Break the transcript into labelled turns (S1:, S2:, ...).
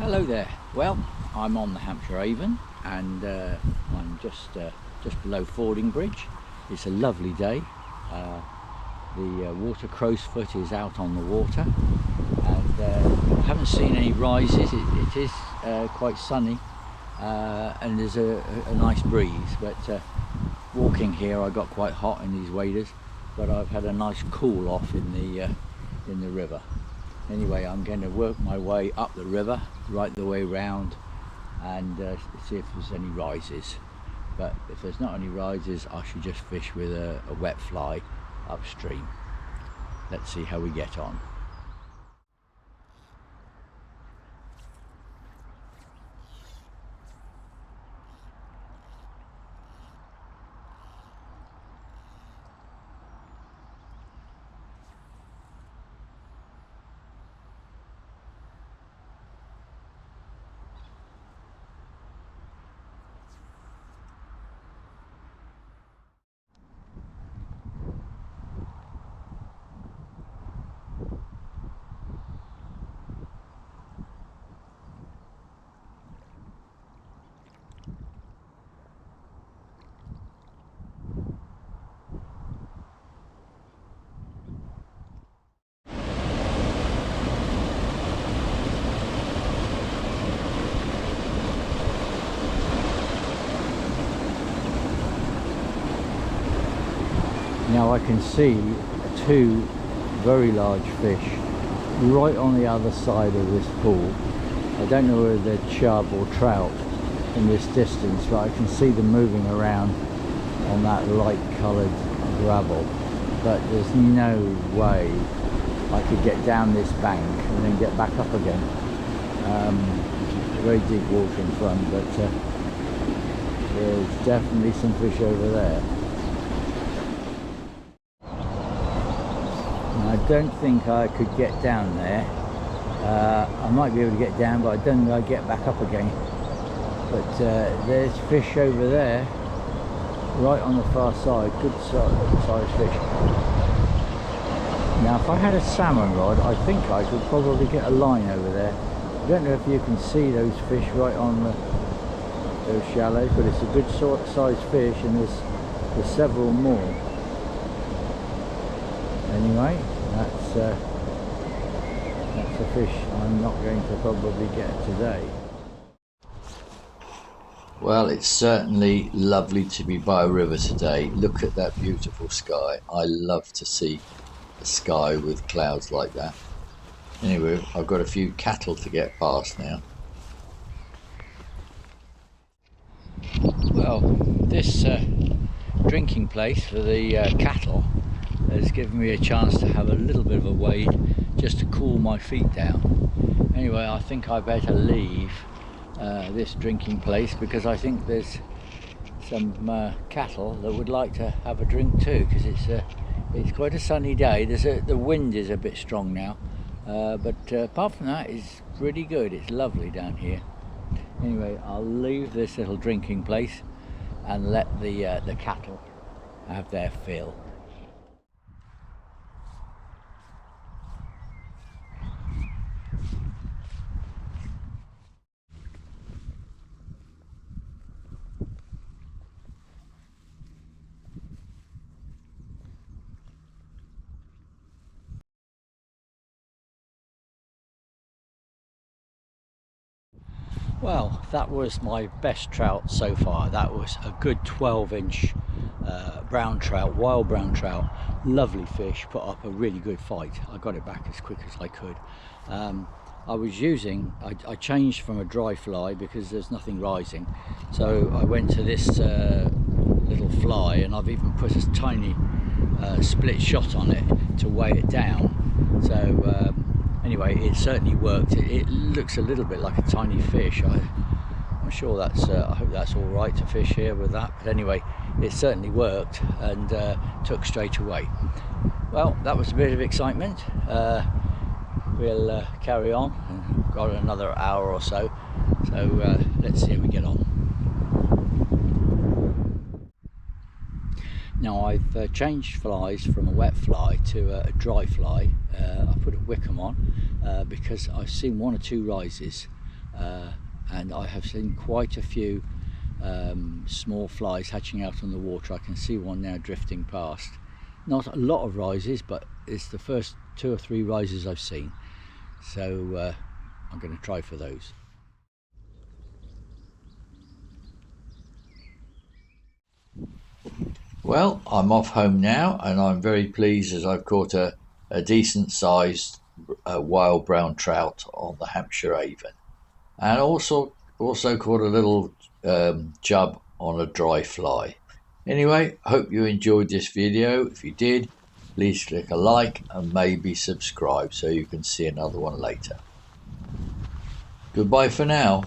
S1: Hello there. Well, I'm on the Hampshire Avon and I'm just below Fording Bridge. It's a lovely day. The water crowsfoot is out on the water, and I haven't seen any rises. It is quite sunny, and there's a nice breeze, but walking here I got quite hot in these waders, but I've had a nice cool off in the river. Anyway, I'm going to work my way up the river, right the way round, and see if there's any rises. But if there's not any rises, I should just fish with a wet fly upstream. Let's see how we get on. Now I can see two very large fish right on the other side of this pool. I don't know whether they're chub or trout in this distance, but I can see them moving around on that light coloured gravel. But there's no way I could get down this bank and then get back up again. Very deep water in front, but there's definitely some fish over there. I don't think I could get down there. I might be able to get down, but I don't think I'd get back up again. But there's fish over there, right on the far side, good sized fish. Now if I had a salmon rod, I think I could probably get a line over there. I don't know if you can see those fish right on those shallows, but it's a good sized fish, and there's several more. Anyway, that's a fish I'm not going to probably get today. Well, it's certainly lovely to be by a river today. Look at that beautiful sky. I love to see the sky with clouds like that. Anyway, I've got a few cattle to get past now. Well, this drinking place for the cattle has given me a chance to have a little bit of a wade just to cool my feet down. Anyway, I think I better leave this drinking place, because I think there's some cattle that would like to have a drink too, because it's quite a sunny day. The wind is a bit strong now, but apart from that, it's really good. It's lovely down here. Anyway, I'll leave this little drinking place and let the cattle have their fill. Well, that was my best trout so far. That was a good 12-inch brown trout, wild brown trout. Lovely fish, put up a really good fight. I got it back as quick as I could. I changed from a dry fly because there's nothing rising. So I went to this little fly, and I've even put a tiny split shot on it to weigh it down. So anyway, it certainly worked. It looks a little bit like a tiny fish. I'm sure that's, I hope that's all right to fish here with that. But anyway, it certainly worked and took straight away. Well, that was a bit of excitement. We'll carry on. We've got another hour or so. So let's see how we get on. Now I've changed flies from a wet fly to a dry fly. I put a Wickham on because I've seen one or two rises and I have seen quite a few small flies hatching out on the water. I can see one now drifting past. Not a lot of rises, but it's the first 2 or 3 rises I've seen, so I'm going to try for those. Well, I'm off home now, and I'm very pleased as I've caught a decent sized wild brown trout on the Hampshire Avon, and also caught a little chub on a dry fly. Anyway, hope you enjoyed this video. If you did, please click a like and maybe subscribe so you can see another one later. Goodbye for now.